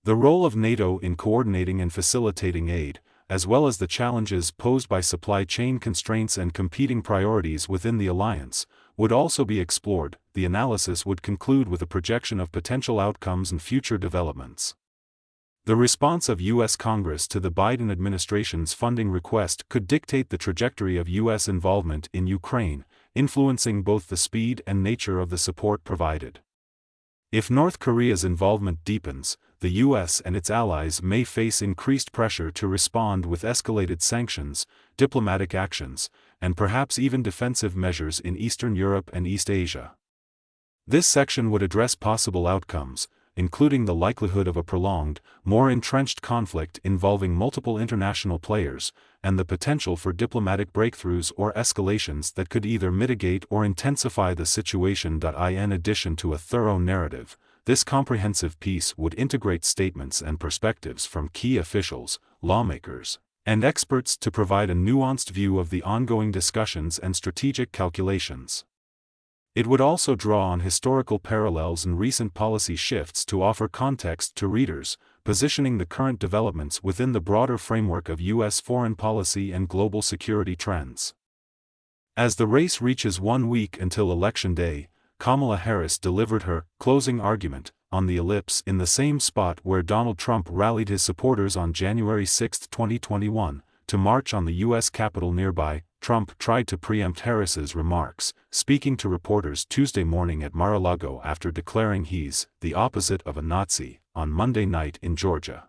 The role of NATO in coordinating and facilitating aid, as well as the challenges posed by supply chain constraints and competing priorities within the alliance, would also be explored. The analysis would conclude with a projection of potential outcomes and future developments. The response of U.S. Congress to the Biden administration's funding request could dictate the trajectory of U.S. involvement in Ukraine, influencing both the speed and nature of the support provided. If North Korea's involvement deepens, the U.S. and its allies may face increased pressure to respond with escalated sanctions, diplomatic actions, and perhaps even defensive measures in Eastern Europe and East Asia. This section would address possible outcomes, including the likelihood of a prolonged, more entrenched conflict involving multiple international players, and the potential for diplomatic breakthroughs or escalations that could either mitigate or intensify the situation. In addition to a thorough narrative, this comprehensive piece would integrate statements and perspectives from key officials, lawmakers, and experts to provide a nuanced view of the ongoing discussions and strategic calculations. It would also draw on historical parallels and recent policy shifts to offer context to readers, positioning the current developments within the broader framework of U.S. foreign policy and global security trends. As the race reaches 1 week until Election Day, Kamala Harris delivered her closing argument on the ellipse in the same spot where Donald Trump rallied his supporters on January 6, 2021, to march on the U.S. Capitol nearby. Trump tried to preempt Harris's remarks, speaking to reporters Tuesday morning at Mar-a-Lago after declaring he's the opposite of a Nazi on Monday night in Georgia.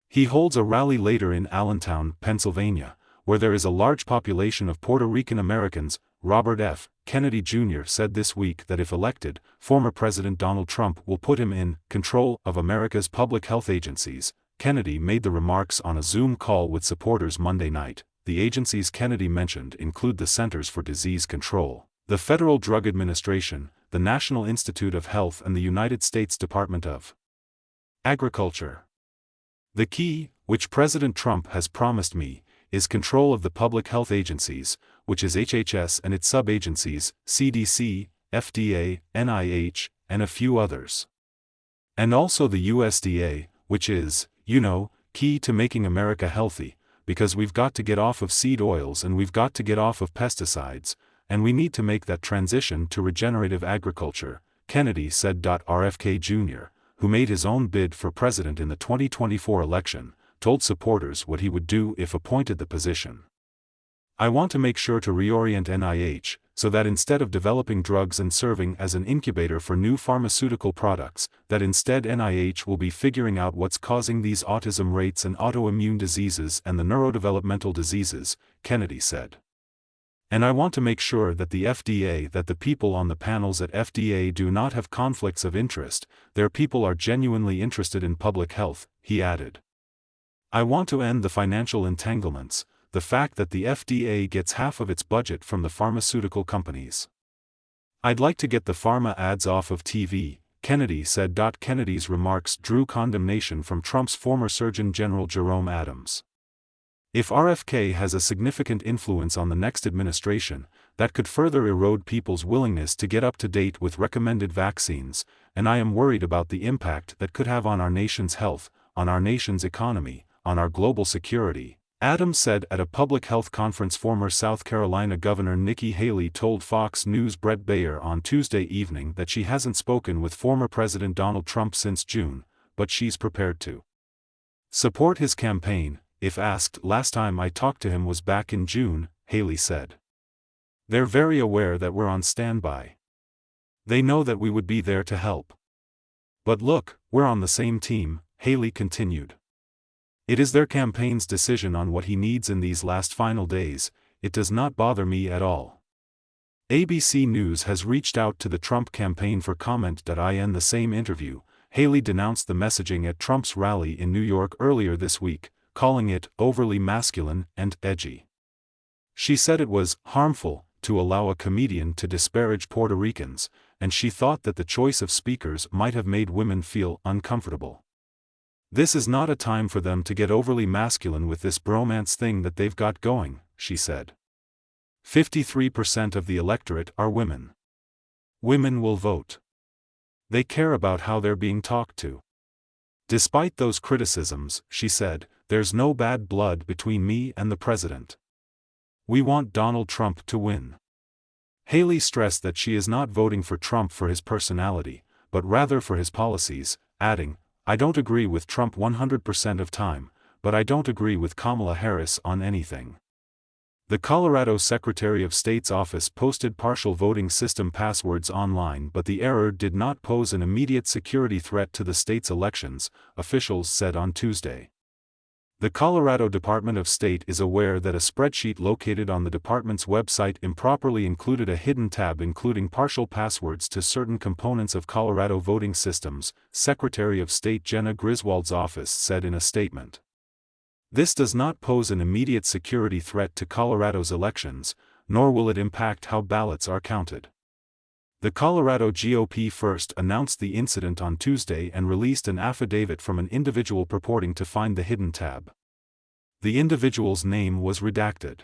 He holds a rally later in Allentown, Pennsylvania, where there is a large population of Puerto Rican Americans. Robert F. Kennedy Jr. said this week that if elected, former President Donald Trump will put him in control of America's public health agencies. Kennedy made the remarks on a Zoom call with supporters Monday night. The agencies Kennedy mentioned include the Centers for Disease Control, the Federal Drug Administration, the National Institute of Health, and the United States Department of Agriculture. The key, which President Trump has promised me, is control of the public health agencies, which is HHS and its sub-agencies, CDC, FDA, NIH, and a few others. And also the USDA, which is, key to making America healthy, because we've got to get off of seed oils and we've got to get off of pesticides, and we need to make that transition to regenerative agriculture, Kennedy said. RFK Jr., who made his own bid for president in the 2024 election, told supporters what he would do if appointed the position. I want to make sure to reorient NIH, so that instead of developing drugs and serving as an incubator for new pharmaceutical products, that instead NIH will be figuring out what's causing these autism rates and autoimmune diseases and the neurodevelopmental diseases, Kennedy said. And I want to make sure that the people on the panels at FDA do not have conflicts of interest, their people are genuinely interested in public health, he added. I want to end the financial entanglements, the fact that the FDA gets half of its budget from the pharmaceutical companies. I'd like to get the pharma ads off of TV, Kennedy said. Kennedy's remarks drew condemnation from Trump's former Surgeon General Jerome Adams. If RFK has a significant influence on the next administration, that could further erode people's willingness to get up to date with recommended vaccines, and I am worried about the impact that could have on our nation's health, on our nation's economy, on our global security, Adams said at a public health conference. Former South Carolina Governor Nikki Haley told Fox News' Brett Baer on Tuesday evening that she hasn't spoken with former President Donald Trump since June, but she's prepared to support his campaign, if asked. Last time I talked to him was back in June, Haley said. They're very aware that we're on standby. They know that we would be there to help. But look, we're on the same team, Haley continued. It is their campaign's decision on what he needs in these last final days. It does not bother me at all. ABC News has reached out to the Trump campaign for comment. In the same interview, Haley denounced the messaging at Trump's rally in New York earlier this week, calling it overly masculine and edgy. She said it was harmful to allow a comedian to disparage Puerto Ricans, and she thought that the choice of speakers might have made women feel uncomfortable. This is not a time for them to get overly masculine with this bromance thing that they've got going, she said. 53% of the electorate are women. Women will vote. They care about how they're being talked to. Despite those criticisms, she said, there's no bad blood between me and the president. We want Donald Trump to win. Haley stressed that she is not voting for Trump for his personality, but rather for his policies, adding, I don't agree with Trump 100% of time, but I don't agree with Kamala Harris on anything. The Colorado Secretary of State's office posted partial voting system passwords online, but the error did not pose an immediate security threat to the state's elections, officials said on Tuesday. The Colorado Department of State is aware that a spreadsheet located on the department's website improperly included a hidden tab including partial passwords to certain components of Colorado voting systems, Secretary of State Jenna Griswold's office said in a statement. This does not pose an immediate security threat to Colorado's elections, nor will it impact how ballots are counted. The Colorado GOP first announced the incident on Tuesday and released an affidavit from an individual purporting to find the hidden tab. The individual's name was redacted.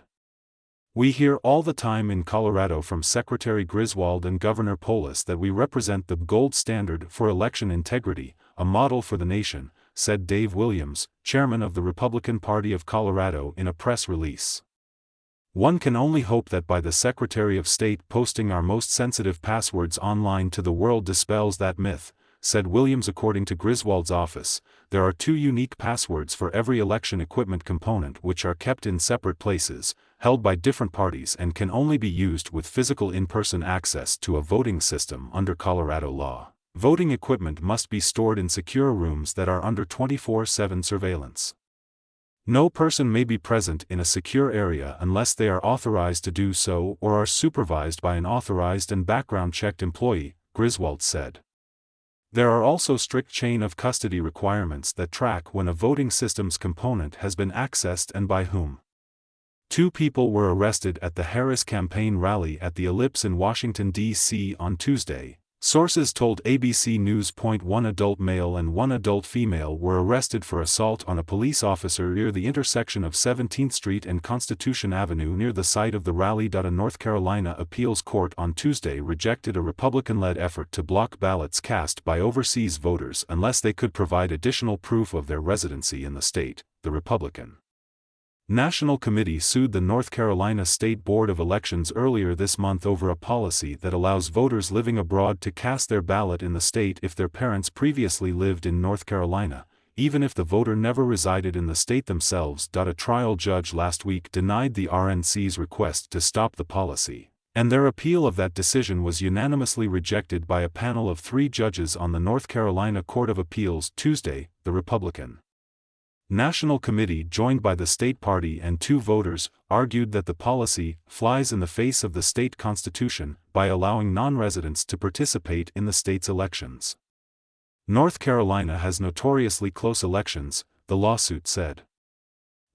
"We hear all the time in Colorado from Secretary Griswold and Governor Polis that we represent the gold standard for election integrity, a model for the nation," said Dave Williams, chairman of the Republican Party of Colorado in a press release. "One can only hope that by the Secretary of State posting our most sensitive passwords online to the world dispels that myth," said Williams. According to Griswold's office, there are 2 unique passwords for every election equipment component which are kept in separate places, held by different parties and can only be used with physical in-person access to a voting system under Colorado law. Voting equipment must be stored in secure rooms that are under 24/7 surveillance. No person may be present in a secure area unless they are authorized to do so or are supervised by an authorized and background-checked employee, Griswold said. There are also strict chain of custody requirements that track when a voting system's component has been accessed and by whom. 2 people were arrested at the Harris campaign rally at the Ellipse in Washington, D.C. on Tuesday. Sources told ABC News. 1 adult male and 1 adult female were arrested for assault on a police officer near the intersection of 17th Street and Constitution Avenue near the site of the rally. A North Carolina appeals court on Tuesday rejected a Republican-led effort to block ballots cast by overseas voters unless they could provide additional proof of their residency in the state, the Republican National Committee sued the North Carolina State Board of Elections earlier this month over a policy that allows voters living abroad to cast their ballot in the state if their parents previously lived in North Carolina, even if the voter never resided in the state themselves. A trial judge last week denied the RNC's request to stop the policy, and their appeal of that decision was unanimously rejected by a panel of 3 judges on the North Carolina Court of Appeals Tuesday. The Republican National Committee, joined by the state party and 2 voters, argued that the policy flies in the face of the state constitution by allowing non-residents to participate in the state's elections. North Carolina has notoriously close elections, the lawsuit said.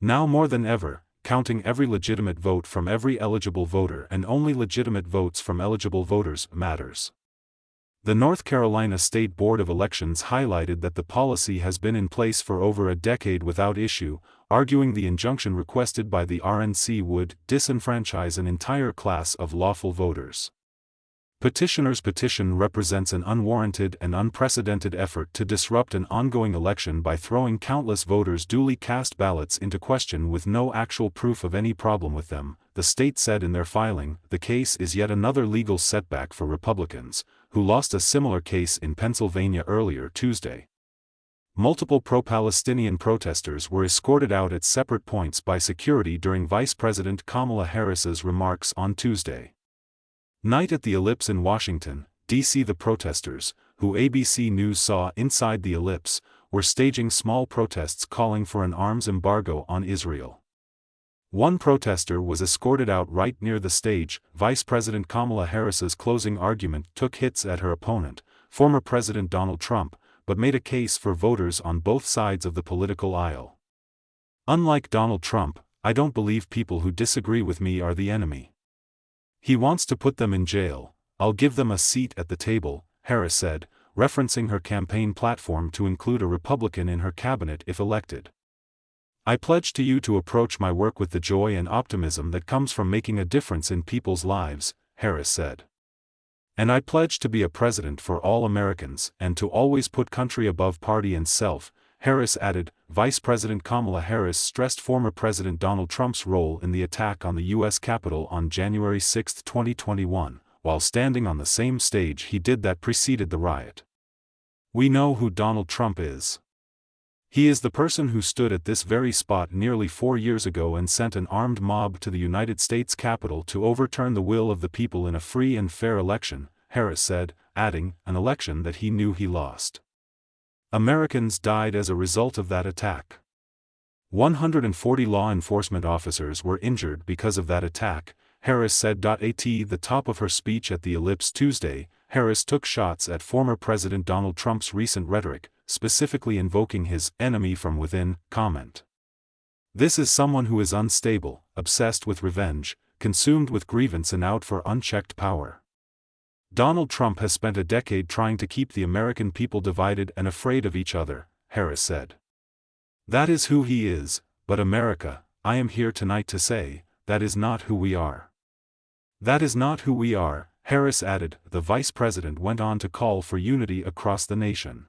Now more than ever, counting every legitimate vote from every eligible voter and only legitimate votes from eligible voters matters. The North Carolina State Board of Elections highlighted that the policy has been in place for over a decade without issue, arguing the injunction requested by the RNC would disenfranchise an entire class of lawful voters. Petitioners' petition represents an unwarranted and unprecedented effort to disrupt an ongoing election by throwing countless voters' duly cast ballots into question with no actual proof of any problem with them, the state said in their filing. The case is yet another legal setback for Republicans, who lost a similar case in Pennsylvania earlier Tuesday. Multiple pro-Palestinian protesters were escorted out at separate points by security during Vice President Kamala Harris's remarks on Tuesday night at the Ellipse in Washington, D.C. The protesters, who ABC News saw inside the Ellipse, were staging small protests calling for an arms embargo on Israel. One protester was escorted out right near the stage. Vice President Kamala Harris's closing argument took hits at her opponent, former President Donald Trump, but made a case for voters on both sides of the political aisle. "Unlike Donald Trump, I don't believe people who disagree with me are the enemy. He wants to put them in jail. I'll give them a seat at the table," Harris said, referencing her campaign platform to include a Republican in her cabinet if elected. "I pledge to you to approach my work with the joy and optimism that comes from making a difference in people's lives," Harris said. "And I pledge to be a president for all Americans and to always put country above party and self," Harris added. Vice President Kamala Harris stressed former President Donald Trump's role in the attack on the U.S. Capitol on January 6, 2021, while standing on the same stage he did that preceded the riot. "We know who Donald Trump is. He is the person who stood at this very spot nearly 4 years ago and sent an armed mob to the United States Capitol to overturn the will of the people in a free and fair election," Harris said, adding, "an election that he knew he lost. Americans died as a result of that attack. 140 law enforcement officers were injured because of that attack, Harris said. At the top of her speech at the Ellipse Tuesday, Harris took shots at former President Donald Trump's recent rhetoric, specifically invoking his enemy from within comment. This is someone who is unstable, obsessed with revenge, consumed with grievance and out for unchecked power. Donald Trump has spent a decade trying to keep the American people divided and afraid of each other, Harris said. That is who he is, but America, I am here tonight to say, that is not who we are. That is not who we are, Harris added. The vice president went on to call for unity across the nation.